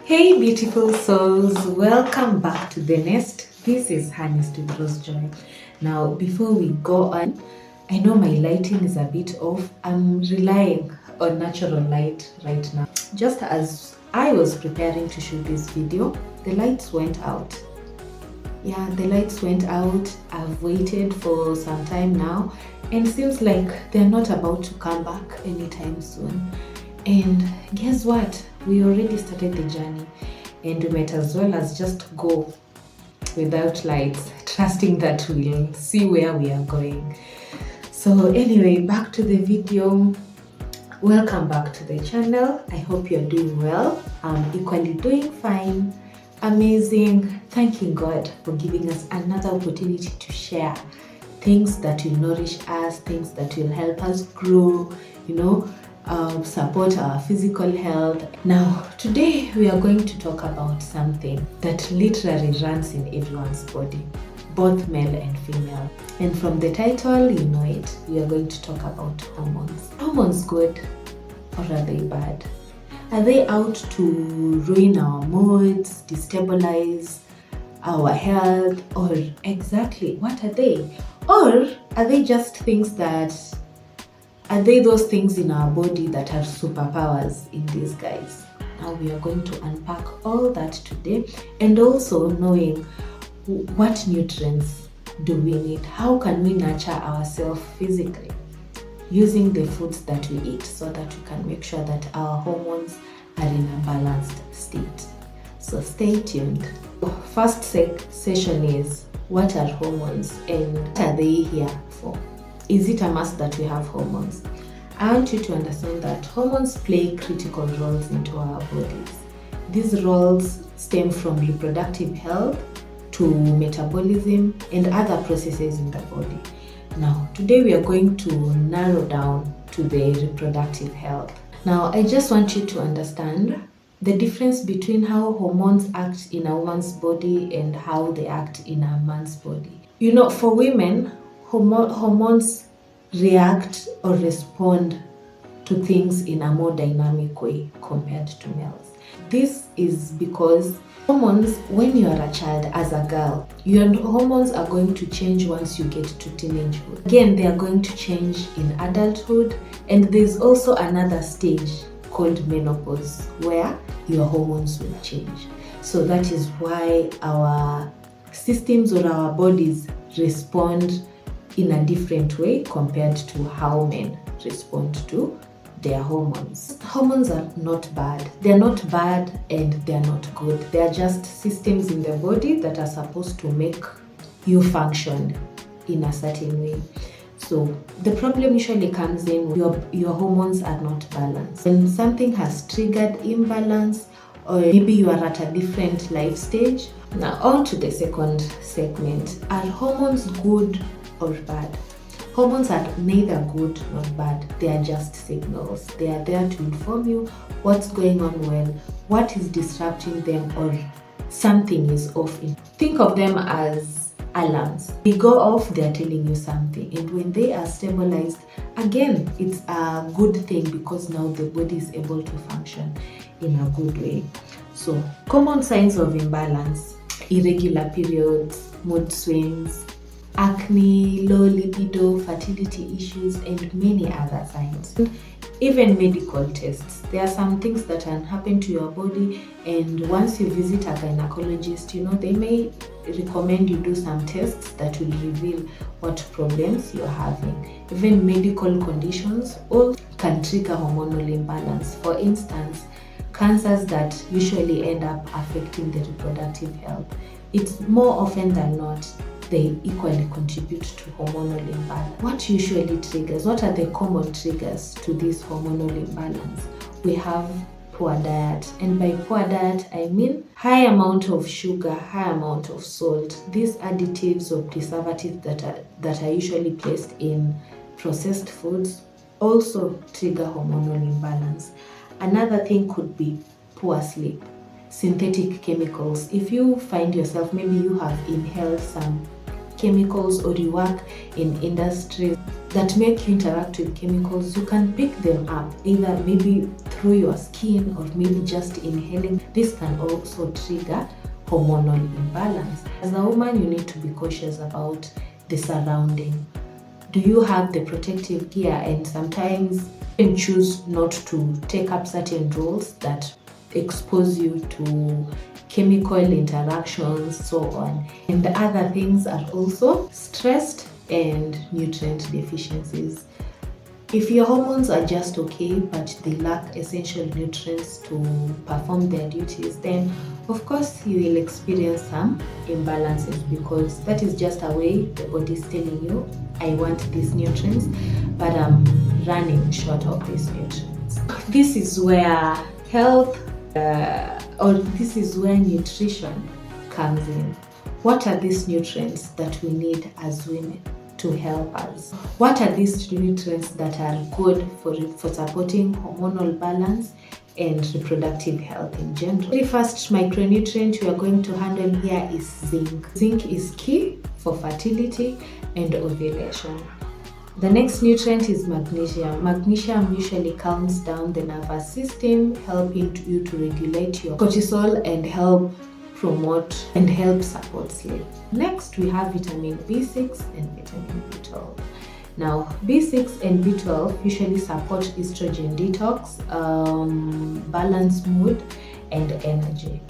Hey beautiful souls, welcome back to the nest. This is HerNest with Rose Joy. Now before we go on, I know my lighting is a bit off. I'm relying on natural light right now. Just as I was preparing to shoot this video, the lights went out. Yeah, the lights went out. I've waited for some time now and seems like they're not about to come back anytime soon. And guess what? We already started the journey and we might as well as just go without lights, trusting that we'll see where we are going. So anyway, back to the video. Welcome back to the channel. I hope you're doing well. I'm equally doing fine, amazing, thanking God for giving us another opportunity to share things that will nourish us, things that will help us grow, support our physical health. Now, today we are going to talk about something that literally runs in everyone's body, both male and female. And from the title, you know it, we are going to talk about hormones. Hormones good or are they bad? Are they out to ruin our moods, destabilize our health, or exactly what are they? Or are they just things that are they those things in our body that are superpowers in disguise? Now we are going to unpack all that today, and also knowing what nutrients do we need, how can we nurture ourselves physically using the foods that we eat so that we can make sure that our hormones are in a balanced state. So stay tuned. First session is what are hormones and what are they here for? Is it a must that we have hormones? I want you to understand that hormones play critical roles into our bodies. These roles stem from reproductive health to metabolism and other processes in the body. Now, today we are going to narrow down to the reproductive health. Now, I just want you to understand the difference between how hormones act in a woman's body and how they act in a man's body. For women, hormones react or respond to things in a more dynamic way compared to males. This is because hormones, when you are a child as a girl, your hormones are going to change once you get to teenagehood. Again, they are going to change in adulthood, and there's also another stage called menopause where your hormones will change. So that is why our systems or our bodies respond in a different way compared to how men respond to their hormones. Hormones are not bad. They're not bad and they're not good. They're just systems in the body that are supposed to make you function in a certain way. So the problem usually comes in when your hormones are not balanced. When something has triggered imbalance, or maybe you are at a different life stage. Now on to the second segment. Are hormones good or bad? Hormones are neither good nor bad. They are just signals. They are there to inform you what's going on well, what is disrupting them, or something is off. Think of them as alarms. They go off, they are telling you something. And when they are stabilized, again, it's a good thing because now the body is able to function in a good way. So, common signs of imbalance: irregular periods, mood swings, acne, low libido, fertility issues, and many other signs. Even medical tests. There are some things that can happen to your body, and once you visit a gynecologist, they may recommend you do some tests that will reveal what problems you're having. Even medical conditions all can trigger hormonal imbalance. For instance, cancers that usually end up affecting the reproductive health. It's more often than not, they equally contribute to hormonal imbalance. What usually triggers? What are the common triggers to this hormonal imbalance? We have poor diet, and by poor diet I mean high amount of sugar, high amount of salt. These additives or preservatives that are usually placed in processed foods also trigger hormonal imbalance. Another thing could be poor sleep, synthetic chemicals. If you find yourself, maybe you have inhaled some chemicals or you work in industries that make you interact with chemicals, you can pick them up either maybe through your skin or maybe just inhaling. This can also trigger hormonal imbalance. As a woman, you need to be cautious about the surrounding. Do you have the protective gear? And sometimes you can choose not to take up certain roles that expose you to chemical interactions, so on. And the other things are also stress and nutrient deficiencies. If your hormones are just okay, but they lack essential nutrients to perform their duties, then of course you will experience some imbalances, because that is just a way the body is telling you, I want these nutrients, but I'm running short of these nutrients. This is where health this is where nutrition comes in. What are these nutrients that we need as women to help us? What are these nutrients that are good for supporting hormonal balance and reproductive health in general? The first micronutrient we are going to handle here is zinc. Zinc is key for fertility and ovulation. The next nutrient is magnesium. Magnesium usually calms down the nervous system, helping you to regulate your cortisol and help promote and help support sleep. Next, we have vitamin B6 and vitamin B12. Now, B6 and B12 usually support estrogen detox, balance mood, and energy.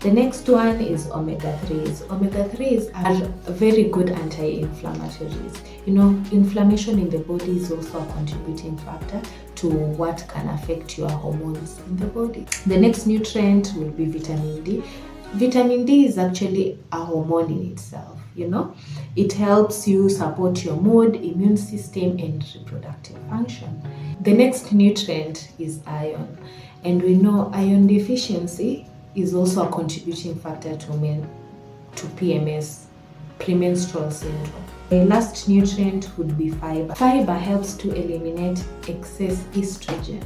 The next one is omega-3s. Omega-3s are very good anti-inflammatories. You know, inflammation in the body is also a contributing factor to what can affect your hormones in the body. The next nutrient will be vitamin D. Vitamin D is actually a hormone in itself, you know. It helps you support your mood, immune system, and reproductive function. The next nutrient is iron. And we know iron deficiency is also a contributing factor to PMS, premenstrual syndrome. The last nutrient would be fiber. Fiber helps to eliminate excess estrogen.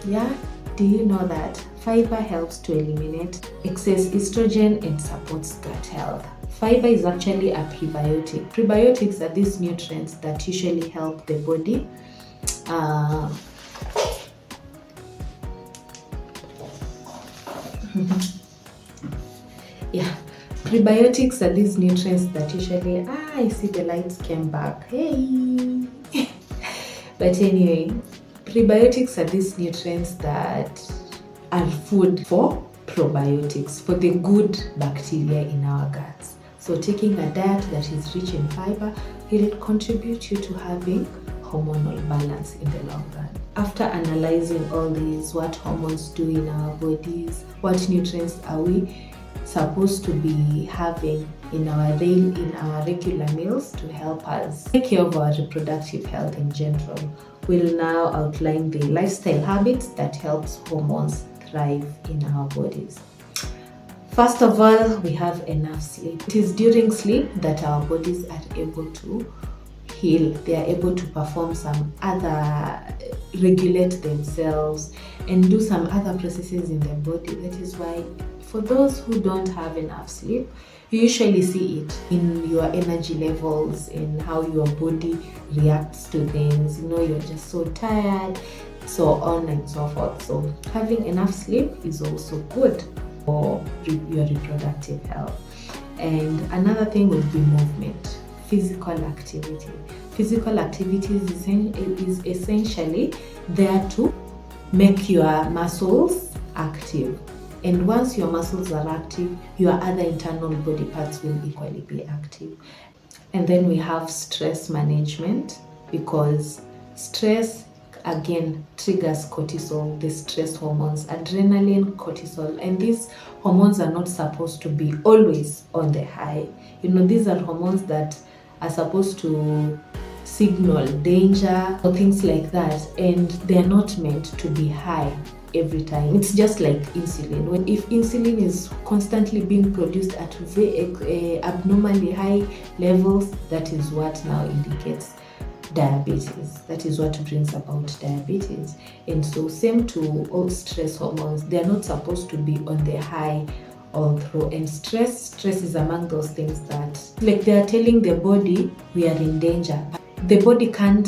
Yeah, do you know that? Fiber helps to eliminate excess estrogen and supports gut health. Fiber is actually a prebiotic. Prebiotics are these nutrients that usually help the body prebiotics are these nutrients that usually I see the lights came back. Hey. But anyway, prebiotics are these nutrients that are food for probiotics, for the good bacteria in our guts. So taking a diet that is rich in fiber will contribute you to having hormonal balance in the long run. After analyzing all these, what hormones do in our bodies, what nutrients are we supposed to be having in our regular meals to help us take care of our reproductive health in general, we'll now outline the lifestyle habits that helps hormones thrive in our bodies. First of all, we have enough sleep. It is during sleep that our bodies are able to heal. They are able to perform some other, regulate themselves and do some other processes in their body. That is why for those who don't have enough sleep, you usually see it in your energy levels, in how your body reacts to things. You know, you're just so tired, so on and so forth. So having enough sleep is also good for your reproductive health. And another thing would be movement, physical activity. Physical activity is essentially there to make your muscles active. And once your muscles are active, your other internal body parts will equally be active. And then we have stress management, because stress again triggers cortisol, the stress hormones, adrenaline, cortisol, and these hormones are not supposed to be always on the high. You know, these are hormones that are supposed to signal danger or things like that, and they're not meant to be high every time. It's just like insulin. If insulin is constantly being produced at abnormally high levels, that is what now indicates diabetes. That is what brings about diabetes. And so same to all stress hormones. They're not supposed to be on the high all through. And stress is among those things that, like, they are telling the body we are in danger. the body can't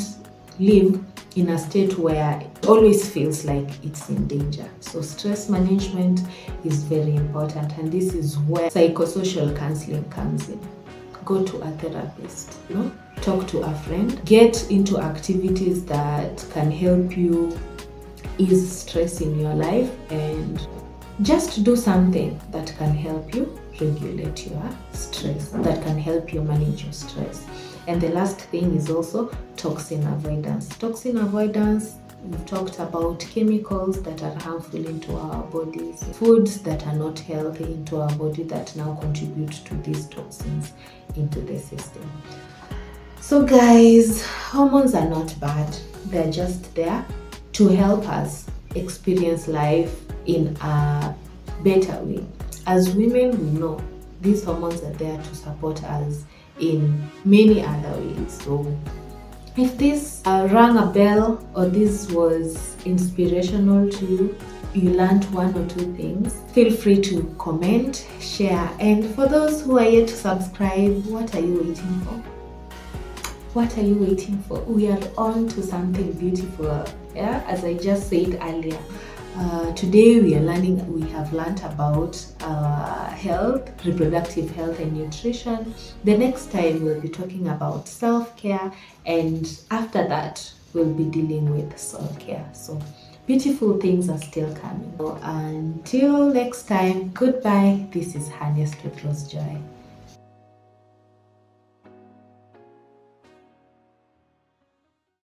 live in a state where it always feels like it's in danger. So stress management is very important, and this is where psychosocial counseling comes in. Go to a therapist, talk to a friend, get into activities that can help you ease stress in your life, and just do something that can help you regulate your stress, that can help you manage your stress. And the last thing is also toxin avoidance. Toxin avoidance, we've talked about chemicals that are harmful into our bodies, foods that are not healthy into our body that now contribute to these toxins into the system. So guys, hormones are not bad. They're just there to help us experience life in a better way. As women, we know these hormones are there to support us in many other ways. So if this rang a bell, or this was inspirational to you, you learned one or two things, feel free to comment, share, and for those who are yet to subscribe, what are you waiting for? What are you waiting for? We are on to something beautiful. Yeah, as I just said earlier, today we have learned about health, reproductive health and nutrition. The next time we'll be talking about self-care, and after that we'll be dealing with soul-care. So beautiful things are still coming. So until next time, goodbye. This is HerNest with Rose Joy.